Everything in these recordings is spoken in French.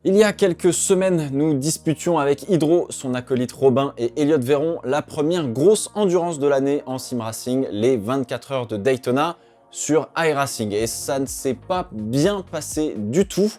Il y a quelques semaines, nous disputions avec Hydro, son acolyte Robin et Elliott Véron la première grosse endurance de l'année en sim racing, les 24 heures de Daytona sur iRacing. Et ça ne s'est pas bien passé du tout.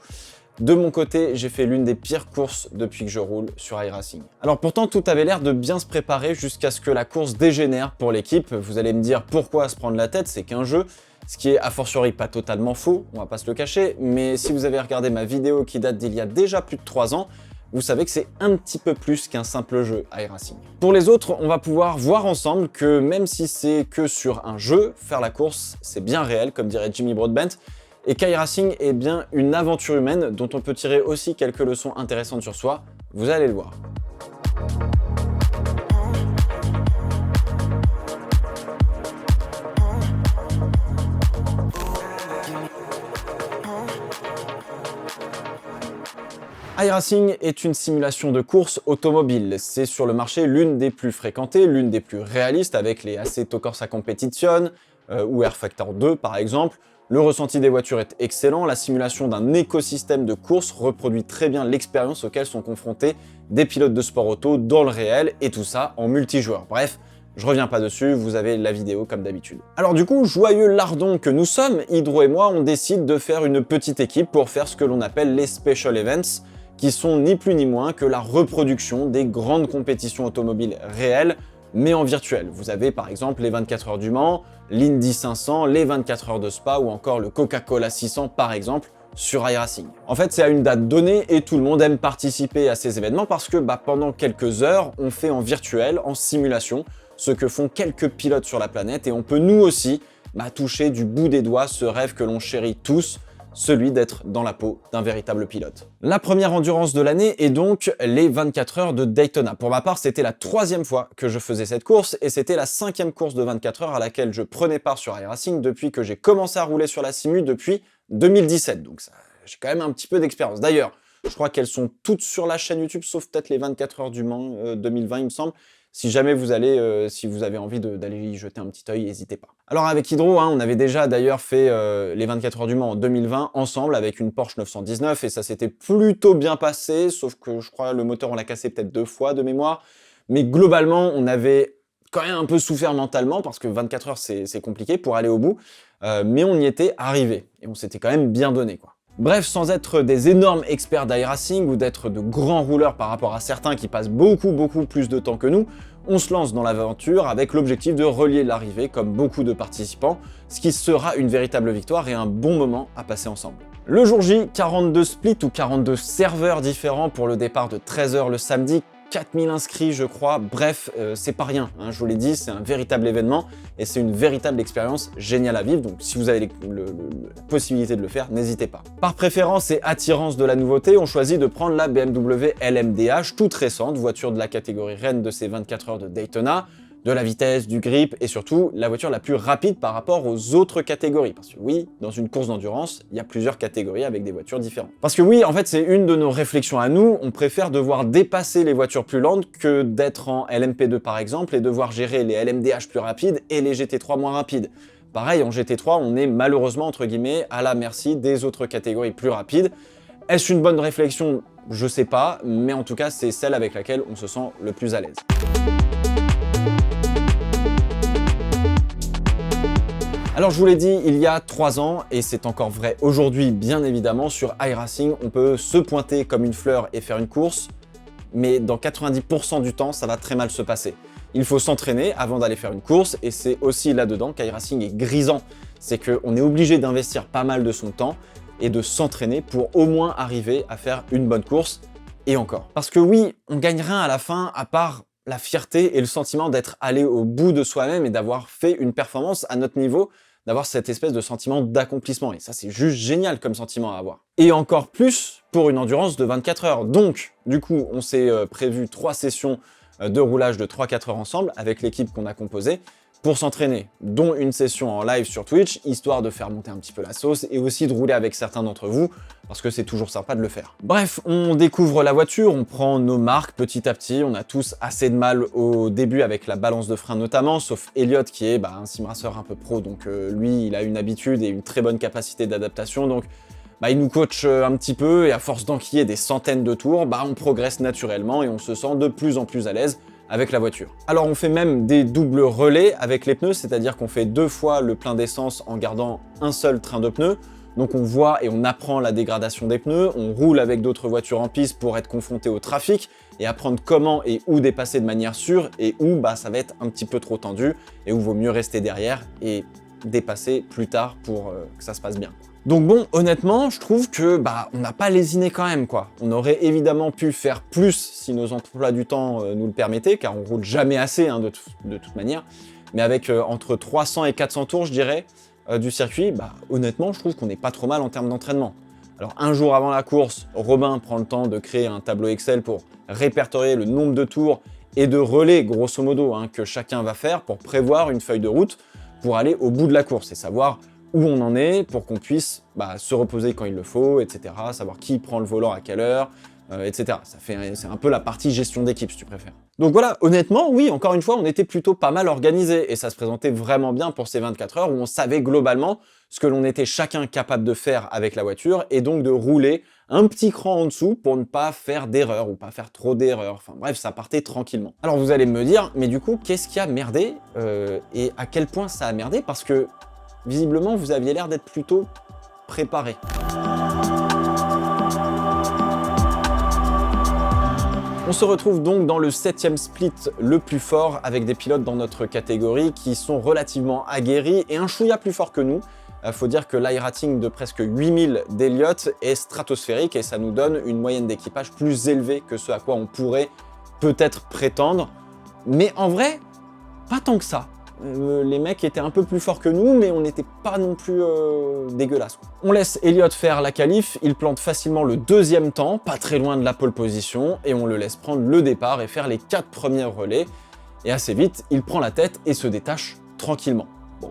De mon côté, j'ai fait l'une des pires courses depuis que je roule sur iRacing. Alors pourtant, tout avait l'air de bien se préparer jusqu'à ce que la course dégénère pour l'équipe. Vous allez me dire pourquoi se prendre la tête, c'est qu'un jeu. Ce qui est a fortiori pas totalement faux, on va pas se le cacher, mais si vous avez regardé ma vidéo qui date d'il y a déjà plus de 3 ans, vous savez que c'est un petit peu plus qu'un simple jeu iRacing. Pour les autres, on va pouvoir voir ensemble que même si c'est que sur un jeu, faire la course, c'est bien réel, comme dirait Jimmy Broadbent, et qu'iRacing est bien une aventure humaine dont on peut tirer aussi quelques leçons intéressantes sur soi, vous allez le voir. iRacing est une simulation de course automobile. C'est sur le marché l'une des plus fréquentées, l'une des plus réalistes avec les Assetto Corsa Competition ou Air Factor 2 par exemple. Le ressenti des voitures est excellent, la simulation d'un écosystème de course reproduit très bien l'expérience auquel sont confrontés des pilotes de sport auto dans le réel et tout ça en multijoueur. Bref, je reviens pas dessus, vous avez la vidéo comme d'habitude. Alors du coup, joyeux lardons que nous sommes, Hydro et moi, on décide de faire une petite équipe pour faire ce que l'on appelle les Special Events, qui sont ni plus ni moins que la reproduction des grandes compétitions automobiles réelles, mais en virtuel. Vous avez par exemple les 24 heures du Mans, l'Indy 500, les 24 heures de Spa ou encore le Coca-Cola 600 par exemple sur iRacing. En fait, c'est à une date donnée et tout le monde aime participer à ces événements parce que pendant quelques heures, on fait en virtuel, en simulation, ce que font quelques pilotes sur la planète et on peut nous aussi toucher du bout des doigts ce rêve que l'on chérit tous, celui d'être dans la peau d'un véritable pilote. La première endurance de l'année est donc les 24 heures de Daytona. Pour ma part, c'était la 3e fois que je faisais cette course et c'était la 5e course de 24 heures à laquelle je prenais part sur iRacing depuis que j'ai commencé à rouler sur la simu depuis 2017. Donc j'ai quand même un petit peu d'expérience. D'ailleurs, je crois qu'elles sont toutes sur la chaîne YouTube, sauf peut-être les 24 heures du Mans 2020, il me semble. Si jamais vous allez, si vous avez envie d'aller y jeter un petit œil, n'hésitez pas. Alors avec Hydro, on avait déjà d'ailleurs fait les 24 heures du Mans en 2020 ensemble avec une Porsche 919 et ça s'était plutôt bien passé, sauf que je crois le moteur on l'a cassé peut-être 2 fois de mémoire. Mais globalement, on avait quand même un peu souffert mentalement parce que 24 heures c'est compliqué pour aller au bout, mais on y était arrivé et on s'était quand même bien donné quoi. Bref, sans être des énormes experts d'iRacing ou d'être de grands rouleurs par rapport à certains qui passent beaucoup plus de temps que nous, on se lance dans l'aventure avec l'objectif de relier l'arrivée comme beaucoup de participants, ce qui sera une véritable victoire et un bon moment à passer ensemble. Le jour J, 42 splits ou 42 serveurs différents pour le départ de 13 h le samedi, 4000 inscrits je crois, bref, c'est pas rien, je vous l'ai dit, c'est un véritable événement et c'est une véritable expérience géniale à vivre, donc si vous avez la possibilité de le faire, n'hésitez pas. Par préférence et attirance de la nouveauté, on choisit de prendre la BMW LMDH, toute récente, voiture de la catégorie reine de ces 24 heures de Daytona, de la vitesse, du grip et surtout la voiture la plus rapide par rapport aux autres catégories. Parce que oui, dans une course d'endurance, il y a plusieurs catégories avec des voitures différentes. Parce que oui, en fait, c'est une de nos réflexions à nous, on préfère devoir dépasser les voitures plus lentes que d'être en LMP2 par exemple et devoir gérer les LMDH plus rapides et les GT3 moins rapides. Pareil, en GT3, on est malheureusement, entre guillemets, à la merci des autres catégories plus rapides. Est-ce une bonne réflexion? Je sais pas, mais en tout cas, c'est celle avec laquelle on se sent le plus à l'aise. Alors je vous l'ai dit, il y a 3 ans, et c'est encore vrai aujourd'hui bien évidemment, sur iRacing, on peut se pointer comme une fleur et faire une course, mais dans 90% du temps, ça va très mal se passer. Il faut s'entraîner avant d'aller faire une course, et c'est aussi là-dedans qu'iRacing est grisant. C'est qu'on est obligé d'investir pas mal de son temps et de s'entraîner pour au moins arriver à faire une bonne course, et encore. Parce que oui, on gagne rien à la fin, à part la fierté et le sentiment d'être allé au bout de soi-même et d'avoir fait une performance à notre niveau, d'avoir cette espèce de sentiment d'accomplissement. Et ça, c'est juste génial comme sentiment à avoir. Et encore plus pour une endurance de 24 heures. Donc, du coup, on s'est prévu 3 sessions de roulage de 3-4 heures ensemble avec l'équipe qu'on a composée pour s'entraîner, dont une session en live sur Twitch, histoire de faire monter un petit peu la sauce et aussi de rouler avec certains d'entre vous, parce que c'est toujours sympa de le faire. Bref, on découvre la voiture, on prend nos marques petit à petit, on a tous assez de mal au début avec la balance de frein notamment, sauf Elliott qui est un simraceur un peu pro, donc lui il a une habitude et une très bonne capacité d'adaptation, donc bah, il nous coach un petit peu, et à force d'enquiller des centaines de tours, bah, on progresse naturellement et on se sent de plus en plus à l'aise avec la voiture. Alors on fait même des doubles relais avec les pneus, c'est-à-dire qu'on fait 2 fois le plein d'essence en gardant un seul train de pneus. Donc on voit et on apprend la dégradation des pneus, on roule avec d'autres voitures en piste pour être confronté au trafic et apprendre comment et où dépasser de manière sûre, et où bah, ça va être un petit peu trop tendu et où vaut mieux rester derrière et dépasser plus tard pour que ça se passe bien. Donc bon, honnêtement, je trouve que bah on n'a pas lésiné quand même, quoi. On aurait évidemment pu faire plus si nos emplois du temps nous le permettaient, car on roule jamais assez de toute manière. Mais avec entre 300 et 400 tours, je dirais, du circuit, bah honnêtement, je trouve qu'on n'est pas trop mal en termes d'entraînement. Alors un jour avant la course, Robin prend le temps de créer un tableau Excel pour répertorier le nombre de tours et de relais, grosso modo, que chacun va faire pour prévoir une feuille de route pour aller au bout de la course et savoir où on en est pour qu'on puisse se reposer quand il le faut, etc. Savoir qui prend le volant à quelle heure, etc. C'est un peu la partie gestion d'équipe, si tu préfères. Donc voilà, honnêtement, oui, encore une fois, on était plutôt pas mal organisé et ça se présentait vraiment bien pour ces 24 heures où on savait globalement ce que l'on était chacun capable de faire avec la voiture et donc de rouler un petit cran en dessous pour ne pas faire d'erreurs ou pas faire trop d'erreurs. Enfin bref, ça partait tranquillement. Alors vous allez me dire, mais du coup, qu'est-ce qui a merdé et à quel point ça a merdé? Parce que visiblement, vous aviez l'air d'être plutôt préparé. On se retrouve donc dans le 7e split le plus fort, avec des pilotes dans notre catégorie qui sont relativement aguerris et un chouïa plus fort que nous. Faut dire que l'iRating de presque 8000 d'Elliott est stratosphérique et ça nous donne une moyenne d'équipage plus élevée que ce à quoi on pourrait peut-être prétendre. Mais en vrai, pas tant que ça. Les mecs étaient un peu plus forts que nous, mais on n'était pas non plus dégueulasse, quoi. On laisse Elliott faire la qualif, il plante facilement le 2e temps, pas très loin de la pole position, et on le laisse prendre le départ et faire les 4 premiers relais. Et assez vite, il prend la tête et se détache tranquillement. Bon,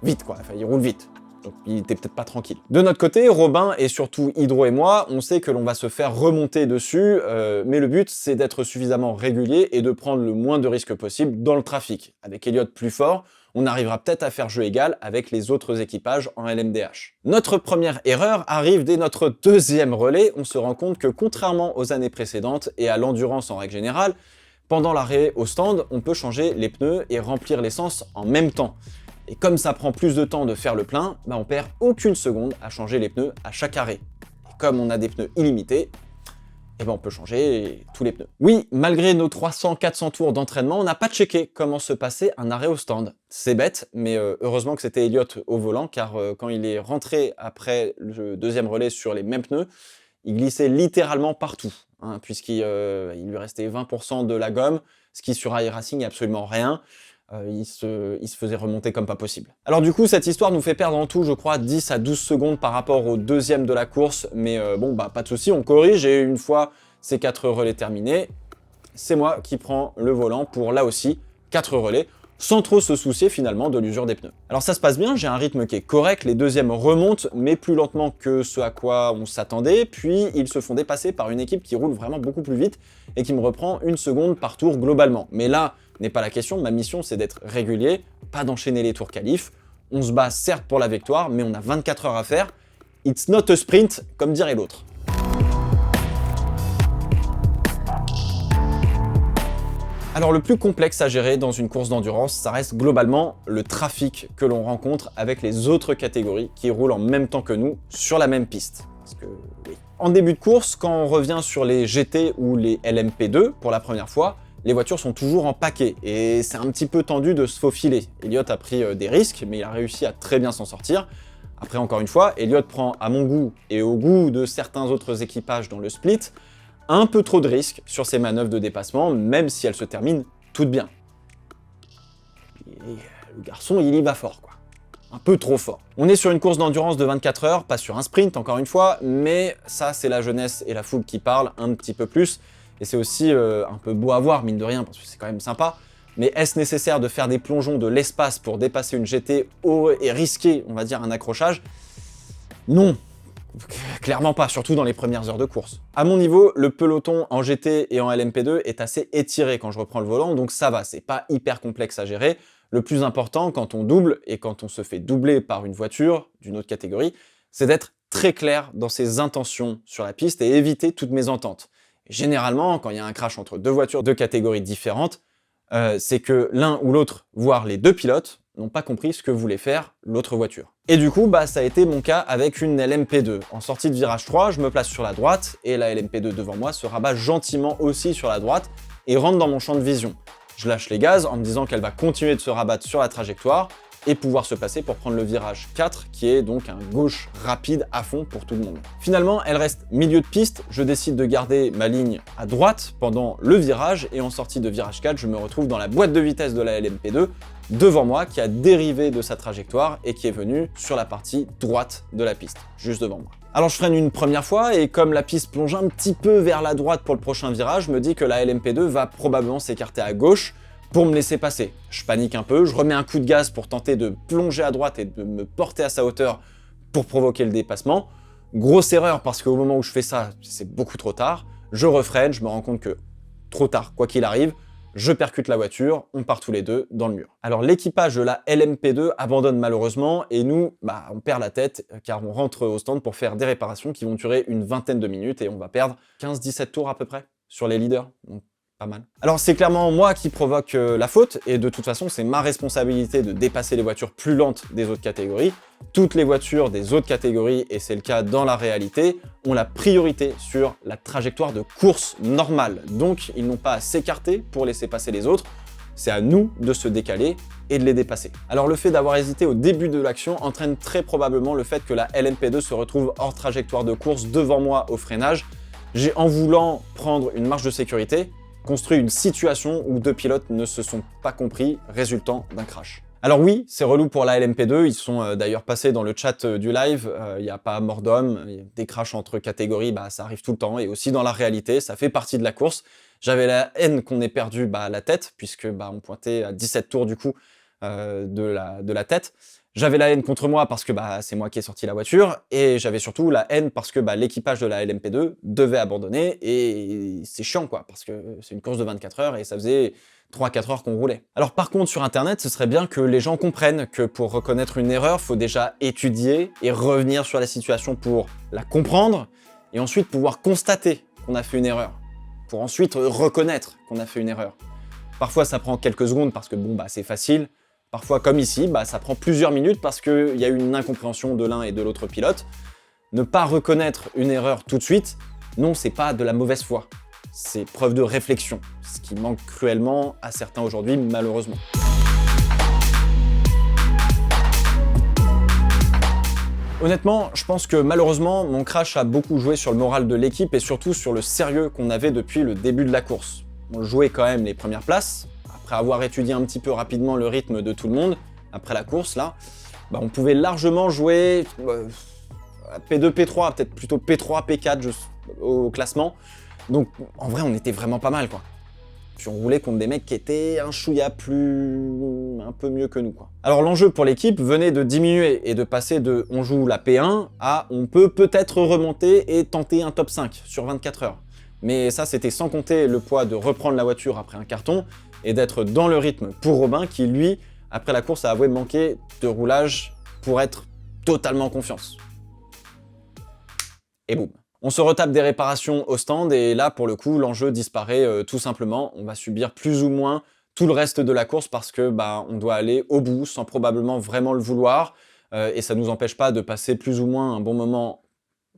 vite quoi, enfin il roule vite. Donc il était peut-être pas tranquille. De notre côté, Robin et surtout Hydro et moi, on sait que l'on va se faire remonter dessus, mais le but c'est d'être suffisamment régulier et de prendre le moins de risques possible dans le trafic. Avec Elliott plus fort, on arrivera peut-être à faire jeu égal avec les autres équipages en LMDH. Notre première erreur arrive dès notre 2e relais. On se rend compte que contrairement aux années précédentes et à l'endurance en règle générale, pendant l'arrêt au stand, on peut changer les pneus et remplir l'essence en même temps. Et comme ça prend plus de temps de faire le plein, on perd aucune seconde à changer les pneus à chaque arrêt. Et comme on a des pneus illimités, on peut changer tous les pneus. Oui, malgré nos 300-400 tours d'entraînement, on n'a pas checké comment se passait un arrêt au stand. C'est bête, mais heureusement que c'était Elliott au volant, car quand il est rentré après le 2e relais sur les mêmes pneus, il glissait littéralement partout, puisqu'il lui restait 20% de la gomme, ce qui sur iRacing est absolument rien. Il se faisait remonter comme pas possible. Alors du coup, cette histoire nous fait perdre en tout, je crois, 10 à 12 secondes par rapport au 2e de la course, mais pas de souci, on corrige, et une fois ces 4 relais terminés, c'est moi qui prends le volant pour, là aussi, 4 relais, sans trop se soucier finalement de l'usure des pneus. Alors ça se passe bien, j'ai un rythme qui est correct, les 2e remontent, mais plus lentement que ce à quoi on s'attendait, puis ils se font dépasser par une équipe qui roule vraiment beaucoup plus vite, et qui me reprend 1 seconde par tour globalement. Mais là, n'est pas la question, ma mission c'est d'être régulier, pas d'enchaîner les tours qualif. On se bat certes pour la victoire, mais on a 24 heures à faire. It's not a sprint, comme dirait l'autre. Alors le plus complexe à gérer dans une course d'endurance, ça reste globalement le trafic que l'on rencontre avec les autres catégories qui roulent en même temps que nous sur la même piste. Parce que oui. En début de course, quand on revient sur les GT ou les LMP2 pour la première fois, les voitures sont toujours en paquet et c'est un petit peu tendu de se faufiler. Elliott a pris des risques, mais il a réussi à très bien s'en sortir. Après, encore une fois, Elliott prend, à mon goût et au goût de certains autres équipages dans le split, un peu trop de risques sur ses manœuvres de dépassement, même si elles se terminent toutes bien. Et le garçon, il y va fort, quoi. Un peu trop fort. On est sur une course d'endurance de 24 heures, pas sur un sprint, encore une fois, mais ça, c'est la jeunesse et la fougue qui parlent un petit peu plus. Et c'est aussi un peu beau à voir, mine de rien, parce que c'est quand même sympa. Mais est-ce nécessaire de faire des plongeons de l'espace pour dépasser une GT et risquer, on va dire, un accrochage? Non, clairement pas, surtout dans les premières heures de course. À mon niveau, le peloton en GT et en LMP2 est assez étiré quand je reprends le volant, donc ça va, c'est pas hyper complexe à gérer. Le plus important, quand on double et quand on se fait doubler par une voiture d'une autre catégorie, c'est d'être très clair dans ses intentions sur la piste et éviter toute mésentente. Et généralement, quand il y a un crash entre deux voitures de catégories différentes, c'est que l'un ou l'autre, voire les deux pilotes, n'ont pas compris ce que voulait faire l'autre voiture. Et du coup, ça a été mon cas avec une LMP2. En sortie de virage 3, je me place sur la droite et la LMP2 devant moi se rabat gentiment aussi sur la droite et rentre dans mon champ de vision. Je lâche les gaz en me disant qu'elle va continuer de se rabattre sur la trajectoire et pouvoir se passer pour prendre le virage 4, qui est donc un gauche rapide à fond pour tout le monde. Finalement, elle reste milieu de piste, je décide de garder ma ligne à droite pendant le virage, et en sortie de virage 4, je me retrouve dans la boîte de vitesse de la LMP2, devant moi, qui a dérivé de sa trajectoire et qui est venue sur la partie droite de la piste, juste devant moi. Alors je freine une première fois, et comme la piste plonge un petit peu vers la droite pour le prochain virage, je me dis que la LMP2 va probablement s'écarter à gauche, pour me laisser passer. Je panique un peu, je remets un coup de gaz pour tenter de plonger à droite et de me porter à sa hauteur pour provoquer le dépassement. Grosse erreur parce qu'au moment où je fais ça, c'est beaucoup trop tard. Je refreine, je me rends compte que trop tard, quoi qu'il arrive, je percute la voiture, on part tous les deux dans le mur. Alors l'équipage de la LMP2 abandonne malheureusement et nous, on perd la tête car on rentre au stand pour faire des réparations qui vont durer une vingtaine de minutes et on va perdre 15-17 tours à peu près sur les leaders. Donc, pas mal. Alors c'est clairement moi qui provoque la faute, et de toute façon c'est ma responsabilité de dépasser les voitures plus lentes des autres catégories. Toutes les voitures des autres catégories, et c'est le cas dans la réalité, ont la priorité sur la trajectoire de course normale. Donc ils n'ont pas à s'écarter pour laisser passer les autres, c'est à nous de se décaler et de les dépasser. Alors le fait d'avoir hésité au début de l'action entraîne très probablement le fait que la LMP2 se retrouve hors trajectoire de course devant moi au freinage. J'ai, en voulant prendre une marge de sécurité, construit une situation où deux pilotes ne se sont pas compris, résultant d'un crash. Alors oui, c'est relou pour la LMP2, ils sont d'ailleurs passés dans le chat du live, il n'y a pas mort d'homme, des crashs entre catégories, ça arrive tout le temps, et aussi dans la réalité, ça fait partie de la course. J'avais la haine qu'on ait perdu la tête, puisque on pointait à 17 tours du coup de la tête. J'avais la haine contre moi parce que c'est moi qui ai sorti la voiture, et j'avais surtout la haine parce que l'équipage de la LMP2 devait abandonner, et c'est chiant quoi, parce que c'est une course de 24 heures et ça faisait 3-4 heures qu'on roulait. Alors par contre sur internet, ce serait bien que les gens comprennent que pour reconnaître une erreur, faut déjà étudier et revenir sur la situation pour la comprendre, et ensuite pouvoir constater qu'on a fait une erreur, pour ensuite reconnaître qu'on a fait une erreur. Parfois ça prend quelques secondes parce que c'est facile. Parfois, comme ici, ça prend plusieurs minutes parce qu'il y a eu une incompréhension de l'un et de l'autre pilote. Ne pas reconnaître une erreur tout de suite, non, c'est pas de la mauvaise foi. C'est preuve de réflexion, ce qui manque cruellement à certains aujourd'hui, malheureusement. Honnêtement, je pense que malheureusement, mon crash a beaucoup joué sur le moral de l'équipe et surtout sur le sérieux qu'on avait depuis le début de la course. On jouait quand même les premières places. Après avoir étudié un petit peu rapidement le rythme de tout le monde, après la course, là, on pouvait largement jouer P2, P3, peut-être plutôt P3, P4 au classement. Donc, en vrai, on était vraiment pas mal, quoi. Puis on roulait contre des mecs qui étaient un chouïa un peu mieux que nous, quoi. Alors l'enjeu pour l'équipe venait de diminuer et de passer de on joue la P1 à on peut peut-être remonter et tenter un top 5 sur 24 heures. Mais ça, c'était sans compter le poids de reprendre la voiture après un carton et d'être dans le rythme pour Robin qui, lui, après la course, a avoué manquer de roulage pour être totalement en confiance. Et boum. On se retape des réparations au stand et là, pour le coup, l'enjeu disparaît tout simplement. On va subir plus ou moins tout le reste de la course parce que on doit aller au bout sans probablement vraiment le vouloir et ça nous empêche pas de passer plus ou moins un bon moment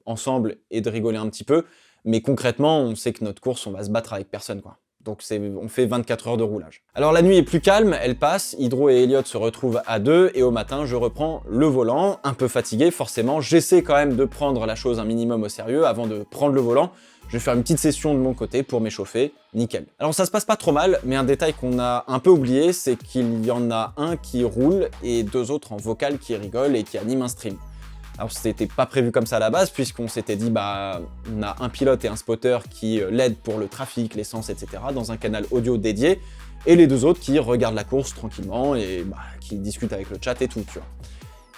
ensemble et de rigoler un petit peu. Mais concrètement, on sait que notre course, on va se battre avec personne, quoi. Donc on fait 24 heures de roulage. Alors la nuit est plus calme, elle passe, Hydro et Elliott se retrouvent à deux, et au matin, je reprends le volant, un peu fatigué forcément. J'essaie quand même de prendre la chose un minimum au sérieux avant de prendre le volant. Je vais faire une petite session de mon côté pour m'échauffer, nickel. Alors ça se passe pas trop mal, mais un détail qu'on a un peu oublié, c'est qu'il y en a un qui roule et deux autres en vocal qui rigolent et qui animent un stream. Alors c'était pas prévu comme ça à la base, puisqu'on s'était dit on a un pilote et un spotter qui l'aident pour le trafic, l'essence, etc. dans un canal audio dédié, et les deux autres qui regardent la course tranquillement et qui discutent avec le chat et tout, tu vois.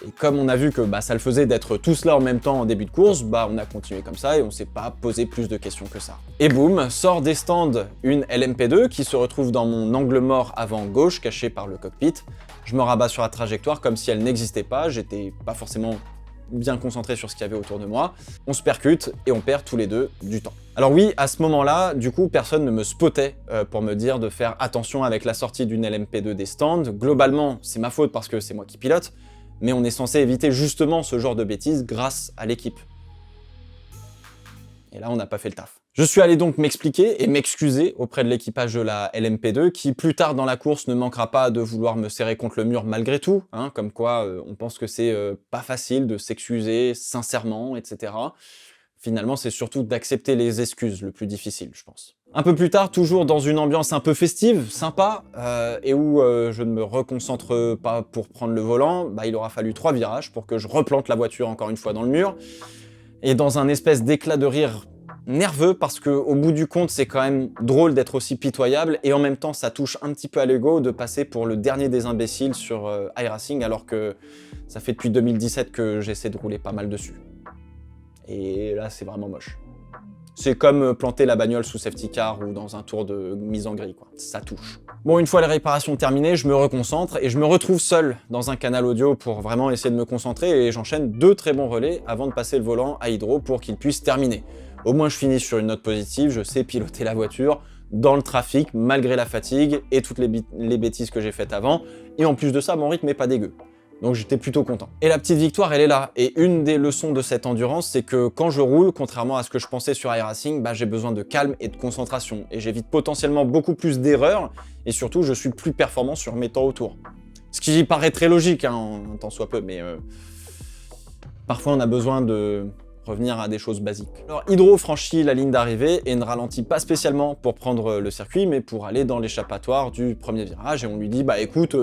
Et comme on a vu que ça le faisait d'être tous là en même temps en début de course, on a continué comme ça et on s'est pas posé plus de questions que ça. Et boum, sort des stands une LMP2 qui se retrouve dans mon angle mort avant gauche, caché par le cockpit. Je me rabats sur la trajectoire comme si elle n'existait pas, j'étais pas forcément bien concentré sur ce qu'il y avait autour de moi. On se percute et on perd tous les deux du temps. Alors oui, à ce moment-là, du coup, personne ne me spottait pour me dire de faire attention avec la sortie d'une LMP2 des stands. Globalement, c'est ma faute parce que c'est moi qui pilote, mais on est censé éviter justement ce genre de bêtises grâce à l'équipe. Et là, on n'a pas fait le taf. Je suis allé donc m'expliquer et m'excuser auprès de l'équipage de la LMP2 qui, plus tard dans la course, ne manquera pas de vouloir me serrer contre le mur malgré tout, hein, comme quoi on pense que c'est pas facile de s'excuser sincèrement, etc. Finalement, c'est surtout d'accepter les excuses le plus difficile, je pense. Un peu plus tard, toujours dans une ambiance un peu festive, sympa, et où je ne me reconcentre pas pour prendre le volant, bah, il aura fallu 3 virages pour que je replante la voiture encore une fois dans le mur, et dans un espèce d'éclat de rire nerveux, parce qu'au bout du compte, c'est quand même drôle d'être aussi pitoyable, et en même temps, ça touche un petit peu à l'ego de passer pour le dernier des imbéciles sur iRacing, alors que ça fait depuis 2017 que j'essaie de rouler pas mal dessus. Et là, c'est vraiment moche. C'est comme planter la bagnole sous safety car ou dans un tour de mise en grille, quoi. Ça touche. Bon, une fois les réparations terminées, je me reconcentre et je me retrouve seul dans un canal audio pour vraiment essayer de me concentrer et j'enchaîne 2 très bons relais avant de passer le volant à Hydro pour qu'il puisse terminer. Au moins, je finis sur une note positive, je sais piloter la voiture dans le trafic malgré la fatigue et toutes les bêtises que j'ai faites avant. Et en plus de ça, mon rythme est pas dégueu. Donc j'étais plutôt content. Et la petite victoire, elle est là. Et une des leçons de cette endurance, c'est que quand je roule, contrairement à ce que je pensais sur iRacing, bah, j'ai besoin de calme et de concentration. Et j'évite potentiellement beaucoup plus d'erreurs. Et surtout, je suis plus performant sur mes temps autour. Ce qui paraît très logique, hein, en tant soit peu, mais parfois on a besoin de revenir à des choses basiques. Alors Hydro franchit la ligne d'arrivée et ne ralentit pas spécialement pour prendre le circuit, mais pour aller dans l'échappatoire du premier virage. Et on lui dit, bah écoute...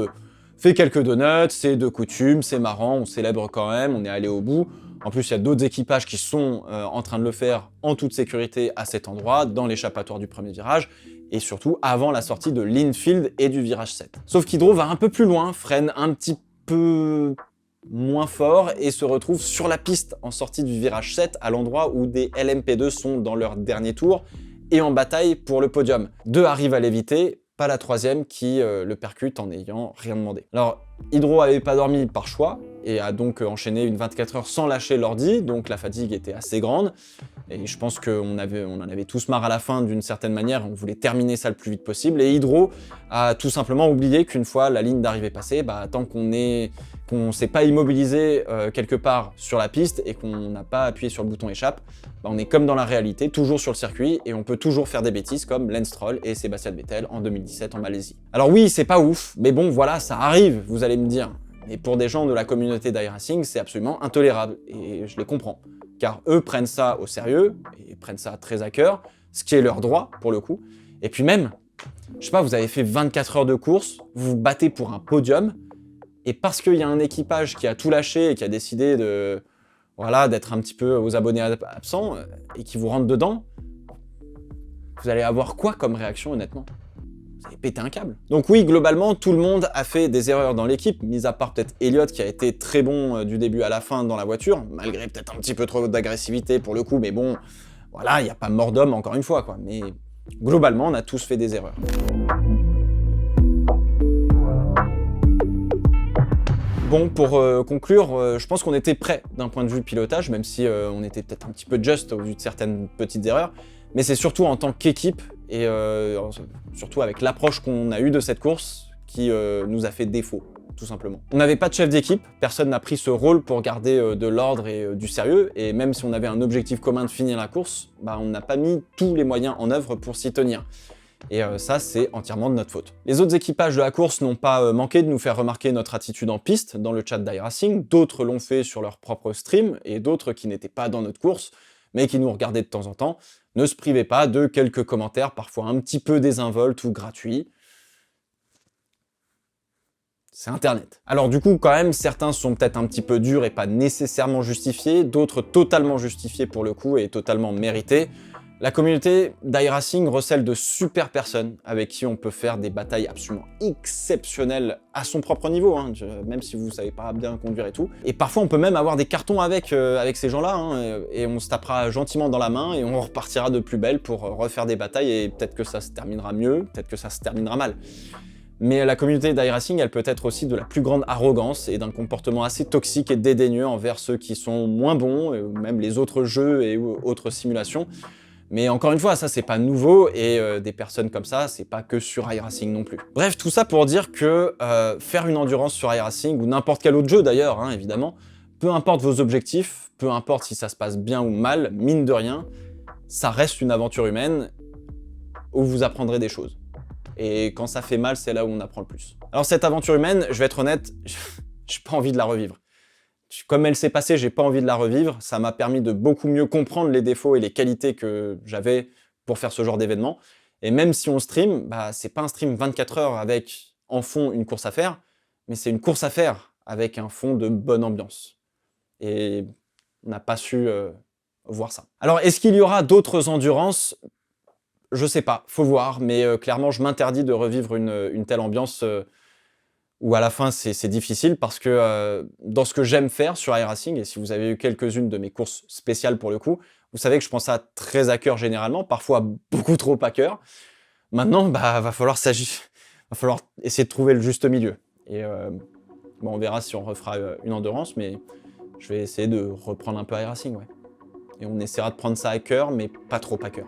fais quelques donuts, c'est de coutume, c'est marrant, on célèbre quand même, on est allé au bout. En plus, il y a d'autres équipages qui sont en train de le faire en toute sécurité à cet endroit, dans l'échappatoire du premier virage, et surtout avant la sortie de l'infield et du virage 7. Sauf qu'Hydro va un peu plus loin, freine un petit peu moins fort et se retrouve sur la piste en sortie du virage 7, à l'endroit où des LMP2 sont dans leur dernier tour et en bataille pour le podium. 2 arrivent à l'éviter, pas la 3e qui le percute en n'ayant rien demandé. Alors, Hydro avait pas dormi par choix, et a donc enchaîné une 24 heures sans lâcher l'ordi, donc la fatigue était assez grande, et je pense qu'on en avait tous marre à la fin d'une certaine manière, on voulait terminer ça le plus vite possible, et Hydro a tout simplement oublié qu'une fois la ligne d'arrivée passée, bah, tant qu'on s'est pas immobilisé quelque part sur la piste et qu'on n'a pas appuyé sur le bouton échappe, bah on est comme dans la réalité, toujours sur le circuit, et on peut toujours faire des bêtises comme Lance Stroll et Sebastian Vettel en 2017 en Malaisie. Alors oui, c'est pas ouf, mais bon voilà, ça arrive, vous allez me dire. Et pour des gens de la communauté d'iRacing, c'est absolument intolérable, et je les comprends. Car eux prennent ça au sérieux, et prennent ça très à cœur, ce qui est leur droit, pour le coup. Et puis même, je sais pas, vous avez fait 24 heures de course, vous vous battez pour un podium, et parce qu'il y a un équipage qui a tout lâché et qui a décidé de, voilà, d'être un petit peu aux abonnés absents, et qui vous rentre dedans, vous allez avoir quoi comme réaction, honnêtement ? Vous allez péter un câble. Donc oui, globalement, tout le monde a fait des erreurs dans l'équipe, mis à part peut-être Elliot qui a été très bon du début à la fin dans la voiture, malgré peut-être un petit peu trop d'agressivité pour le coup, mais bon, voilà, il n'y a pas mort d'homme encore une fois, quoi. Mais globalement, on a tous fait des erreurs. Bon, pour conclure, je pense qu'on était prêt d'un point de vue pilotage, même si on était peut-être un petit peu juste au vu de certaines petites erreurs, mais c'est surtout en tant qu'équipe, et surtout avec l'approche qu'on a eue de cette course, qui nous a fait défaut, tout simplement. On n'avait pas de chef d'équipe, personne n'a pris ce rôle pour garder de l'ordre et du sérieux, et même si on avait un objectif commun de finir la course, bah, on n'a pas mis tous les moyens en œuvre pour s'y tenir. Et ça, c'est entièrement de notre faute. Les autres équipages de la course n'ont pas manqué de nous faire remarquer notre attitude en piste dans le chat d'iRacing, d'autres l'ont fait sur leur propre stream, et d'autres qui n'étaient pas dans notre course, mais qui nous regardaient de temps en temps, ne se privaient pas de quelques commentaires parfois un petit peu désinvoltes ou gratuits. C'est Internet. Alors du coup, quand même, certains sont peut-être un petit peu durs et pas nécessairement justifiés, d'autres totalement justifiés pour le coup et totalement mérités. La communauté d'iRacing recèle de super personnes avec qui on peut faire des batailles absolument exceptionnelles à son propre niveau, hein, même si vous savez pas bien conduire et tout. Et parfois on peut même avoir des cartons avec ces gens-là, hein, et on se tapera gentiment dans la main et on repartira de plus belle pour refaire des batailles et peut-être que ça se terminera mieux, peut-être que ça se terminera mal. Mais la communauté d'iRacing, elle peut être aussi de la plus grande arrogance et d'un comportement assez toxique et dédaigneux envers ceux qui sont moins bons, ou même les autres jeux et autres simulations. Mais encore une fois, ça c'est pas nouveau, et des personnes comme ça, c'est pas que sur iRacing non plus. Bref, tout ça pour dire que faire une endurance sur iRacing, ou n'importe quel autre jeu d'ailleurs, hein, évidemment, peu importe vos objectifs, peu importe si ça se passe bien ou mal, mine de rien, ça reste une aventure humaine où vous apprendrez des choses. Et quand ça fait mal, c'est là où on apprend le plus. Alors cette aventure humaine, je vais être honnête, j'ai pas envie de la revivre. Comme elle s'est passée, j'ai pas envie de la revivre. Ça m'a permis de beaucoup mieux comprendre les défauts et les qualités que j'avais pour faire ce genre d'événement. Et même si on stream, bah, c'est pas un stream 24 heures avec en fond une course à faire, mais c'est une course à faire avec un fond de bonne ambiance. Et on n'a pas su voir ça. Alors, est-ce qu'il y aura d'autres endurances? Je sais pas, faut voir, mais clairement, je m'interdis de revivre une telle ambiance où à la fin, c'est difficile parce que dans ce que j'aime faire sur iRacing, et si vous avez eu quelques-unes de mes courses spéciales pour le coup, vous savez que je prends ça très à cœur généralement, parfois beaucoup trop à cœur. Maintenant, bah, va falloir essayer de trouver le juste milieu. Et bon, on verra si on refera une endurance, mais je vais essayer de reprendre un peu iRacing, ouais. Et on essaiera de prendre ça à cœur, mais pas trop à cœur.